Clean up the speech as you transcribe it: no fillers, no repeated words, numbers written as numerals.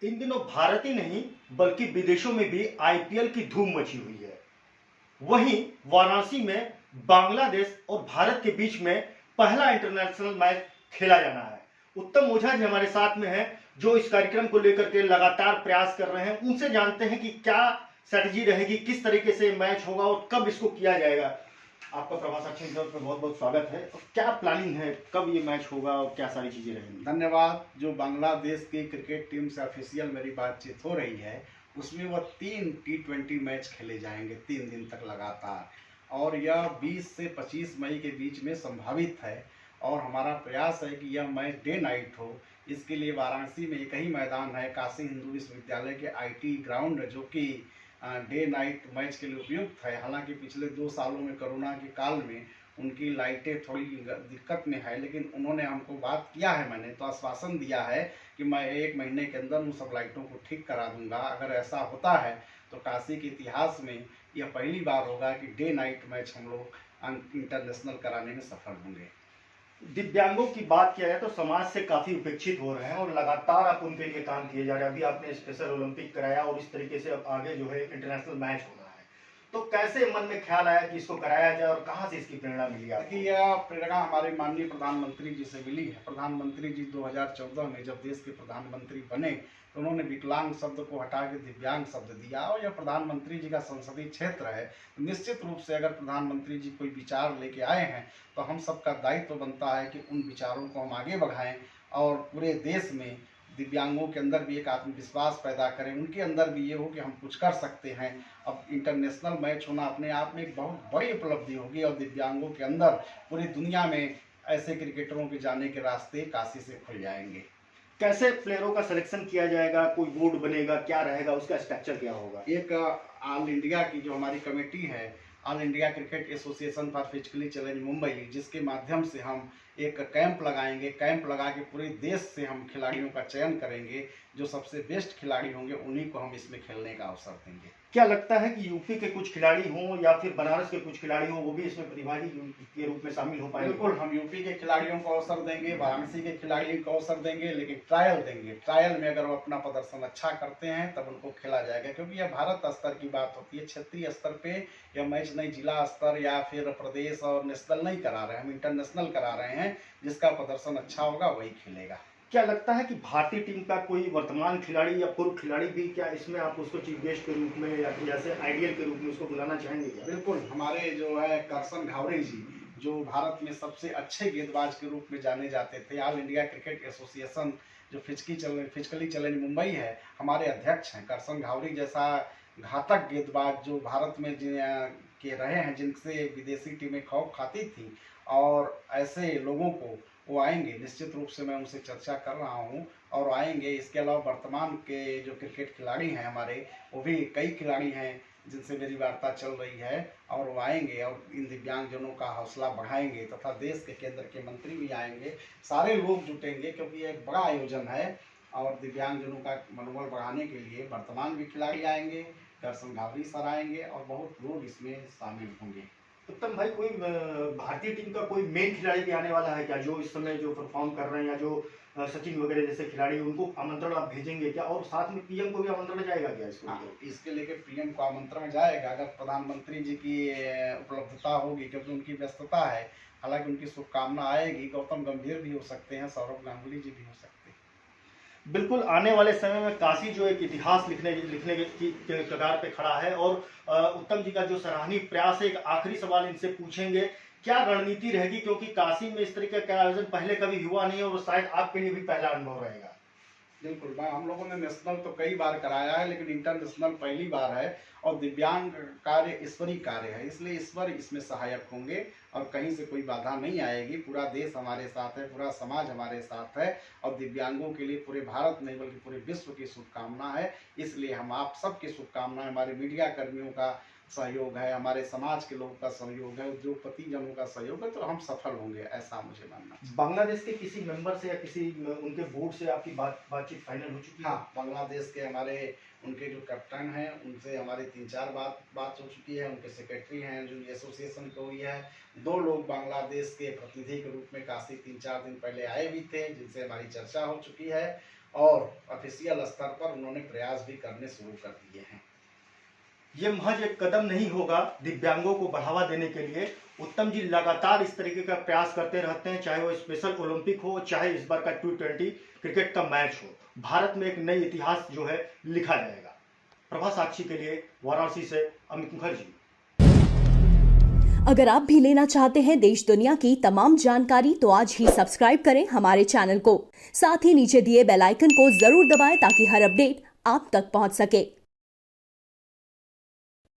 इन दिनों भारत ही नहीं बल्कि विदेशों में भी आईपीएल की धूम मची हुई है। वहीं वाराणसी में बांग्लादेश और भारत के बीच में पहला इंटरनेशनल मैच खेला जाना है। उत्तम ओझा जी हमारे साथ में हैं, जो इस कार्यक्रम को लेकर के लगातार प्रयास कर रहे हैं। उनसे जानते हैं कि क्या स्ट्रेटजी रहेगी, किस तरीके से मैच होगा और कब इसको किया जाएगा। आपका प्रभास अक्षर पर बहुत बहुत स्वागत है। और क्या प्लानिंग है, कब ये मैच होगा और क्या सारी चीजें रहेंगी? धन्यवाद। जो बांग्लादेश की क्रिकेट टीम से ऑफिशियल मेरी बातचीत हो रही है, उसमें वह 3 T20 मैच खेले जाएंगे 3 दिन तक लगातार, और यह 20 से 25 मई के बीच में संभावित है। और हमारा प्रयास है कि यह मैच डे नाइट हो। इसके लिए वाराणसी में एक ही मैदान है, काशी हिंदू विश्वविद्यालय के आईटी ग्राउंड, जो कि डे नाइट मैच के लिए उपयुक्त है। हालांकि पिछले 2 सालों में कोरोना के काल में उनकी लाइटें थोड़ी दिक्कत में है, लेकिन उन्होंने हमको बात किया है, मैंने तो आश्वासन दिया है कि मैं 1 महीने के अंदर उन सब लाइटों को ठीक करा दूंगा। अगर ऐसा होता है तो काशी के इतिहास में यह पहली बार होगा कि डे नाइट मैच हम लोग इंटरनेशनल कराने में सफल होंगे। दिव्यांगों की बात किया जाए तो समाज से काफी उपेक्षित हो रहे हैं और लगातार आप उनके लिए काम किए जा रहे हैं। अभी आपने स्पेशल ओलंपिक कराया और इस तरीके से अब आगे जो है इंटरनेशनल मैच होना है, तो कैसे मन में ख्याल आया कि इसको कराया जाए और कहां से इसकी प्रेरणा मिली आपको? देखिए, यह प्रेरणा हमारे माननीय प्रधानमंत्री जी से मिली है। प्रधानमंत्री जी 2014 में जब देश के प्रधानमंत्री बने तो उन्होंने विकलांग शब्द को हटा के दिव्यांग शब्द दिया, और यह प्रधानमंत्री जी का संसदीय क्षेत्र है। तो निश्चित रूप से अगर प्रधानमंत्री जी कोई विचार लेके आए हैं तो हम सबका दायित्व बनता है कि उन विचारों को हम आगे बढ़ाएं और पूरे देश में दिव्यांगों के अंदर भी एक आत्मविश्वास पैदा करें, उनके अंदर भी ये हो कि हम कुछ कर सकते हैं। अब इंटरनेशनल मैच होना अपने आप में एक बहुत बड़ी उपलब्धि होगी, और दिव्यांगों के अंदर पूरी दुनिया में ऐसे क्रिकेटरों के जाने के रास्ते काशी से खुल जाएंगे। कैसे प्लेयरों का सिलेक्शन किया जाएगा, कोई बोर्ड बनेगा, क्या रहेगा, उसका स्ट्रक्चर क्या होगा? एक ऑल इंडिया की जो हमारी कमेटी है, all India cricket association for physically challenge Mumbai, जिसके माध्यम से हम एक कैंप लगाएंगे। कैंप लगा के पूरे देश से हम खिलाड़ियों का चयन करेंगे। जो सबसे बेस्ट खिलाड़ी होंगे उन्हीं को हम इसमें खेलने का अवसर देंगे। क्या लगता है कि यूपी के कुछ खिलाड़ी हों या फिर बनारस के कुछ खिलाड़ी हों, वो भी इसमें प्रतिभागी के रूप में शामिल हो पाएंगे? बिल्कुल, हम यूपी के खिलाड़ियों को अवसर देंगे, वाराणसी के खिलाड़ियों को अवसर देंगे, लेकिन ट्रायल देंगे। ट्रायल में अगर वो अपना प्रदर्शन अच्छा करते हैं तब उनको खेला जाएगा, क्योंकि यह भारत स्तर की बात होती है। क्षेत्रीय स्तर पे यह मैच नहीं, जिला स्तर या फिर प्रदेश और नेशनल नहीं करा रहे हैं, हम इंटरनेशनल करा रहे हैं। जिसका प्रदर्शन अच्छा होगा वही खेलेगा। क्या लगता है कि भारतीय टीम का कोई वर्तमान खिलाड़ी या पूर्व खिलाड़ी भी, क्या इसमें आप उसको चीफ गेस्ट के रूप में या फिर जैसे आइडियल के रूप में उसको बुलाना चाहेंगे क्या? बिल्कुल, हमारे जो है करसन घावरे जी, जो भारत में सबसे अच्छे गेंदबाज के रूप में जाने जाते थे। ऑल इंडिया क्रिकेट एसोसिएशन जो फिजिकली चैलेंज मुंबई है, हमारे अध्यक्ष हैं। करसन घावरे जैसा घातक गेंदबाज जो भारत में के रहे हैं, जिनसे विदेशी टीमें खौफ खाती थी, और ऐसे लोगों को वो आएंगे। निश्चित रूप से मैं उनसे चर्चा कर रहा हूँ और आएंगे। इसके अलावा वर्तमान के जो क्रिकेट खिलाड़ी हैं हमारे, वो भी कई खिलाड़ी हैं जिनसे मेरी वार्ता चल रही है, और वो आएंगे और इन दिव्यांगजनों का हौसला बढ़ाएंगे, तथा देश के केंद्र के मंत्री भी आएंगे। सारे लोग जुटेंगे, क्योंकि एक बड़ा आयोजन है, और दिव्यांगजनों का मनोबल बढ़ाने के लिए वर्तमान भी खिलाड़ी आएंगे, करसन घावरी सर आएंगे, और बहुत लोग इसमें शामिल होंगे। उत्तम भाई, कोई भारतीय टीम का कोई मेन खिलाड़ी भी आने वाला है क्या, जो इस समय जो परफॉर्म कर रहे हैं, या जो सचिन वगैरह जैसे खिलाड़ी, उनको आमंत्रण आप भेजेंगे क्या? और साथ में पीएम को भी आमंत्रण जाएगा क्या इसको? हाँ, इसके लेके पीएम को आमंत्रण जाएगा, अगर प्रधानमंत्री जी की उपलब्धता होगी, क्योंकि उनकी व्यस्तता है। हालांकि उनकी शुभकामना आएगी। गौतम गंभीर भी हो सकते हैं, सौरभ गांगुली जी भी हो सकते हैं। बिल्कुल, आने वाले समय में काशी जो एक इतिहास लिखने की कगार पे खड़ा है। और उत्तम जी का जो सराहनीय प्रयास है, एक आखिरी सवाल इनसे पूछेंगे, क्या रणनीति रहेगी, क्योंकि काशी में इस तरीके का आयोजन पहले कभी हुआ नहीं और शायद आपके लिए भी पहला अनुभव रहेगा। बिल्कुल, हम लोगों ने नेशनल तो कई बार कराया है, लेकिन इंटरनेशनल पहली बार है। और दिव्यांग कार्य ईश्वरीय कार्य है, इसलिए ईश्वर इसमें सहायक होंगे, और कहीं से कोई बाधा नहीं आएगी। पूरा देश हमारे साथ है, पूरा समाज हमारे साथ है, और दिव्यांगों के लिए पूरे भारत नहीं बल्कि पूरे विश्व की शुभकामना है। इसलिए हम आप सबकी शुभकामनाएं, हमारे मीडिया कर्मियों का सहयोग है, हमारे समाज के लोगों का सहयोग है, उद्योगपति जनों का सहयोग है, तो हम सफल होंगे, ऐसा मुझे मानना है। बांग्लादेश के किसी मेंबर से या किसी उनके बोर्ड से आपकी बातचीत फाइनल हो चुकी है? हाँ, बांग्लादेश के हमारे उनके जो कैप्टन हैं उनसे हमारी 3-4 बात हो चुकी है। उनके सेक्रेटरी हैं जो एसोसिएशन को हुई है। 2 लोग बांग्लादेश के प्रतिनिधि के रूप में काशी 3-4 दिन पहले आए भी थे, जिनसे हमारी चर्चा हो चुकी है। और ऑफिशियल स्तर पर उन्होंने प्रयास भी करने शुरू कर दिए हैं। ये महज एक कदम नहीं होगा दिव्यांगों को बढ़ावा देने के लिए। उत्तम जी लगातार इस तरीके का प्रयास करते रहते हैं, चाहे वो स्पेशल ओलंपिक हो, चाहे इस बार का T20 क्रिकेट का मैच हो। भारत में एक नई इतिहास जो है लिखा जाएगा। प्रभा साक्षी के लिए वाराणसी से अमित मुखर्जी। अगर आप भी लेना चाहते हैं देश दुनिया की तमाम जानकारी तो आज ही सब्सक्राइब करें हमारे चैनल को। साथ ही नीचे दिए बेल आइकन को जरूर दबाएं ताकि हर अपडेट आप तक पहुंच सके।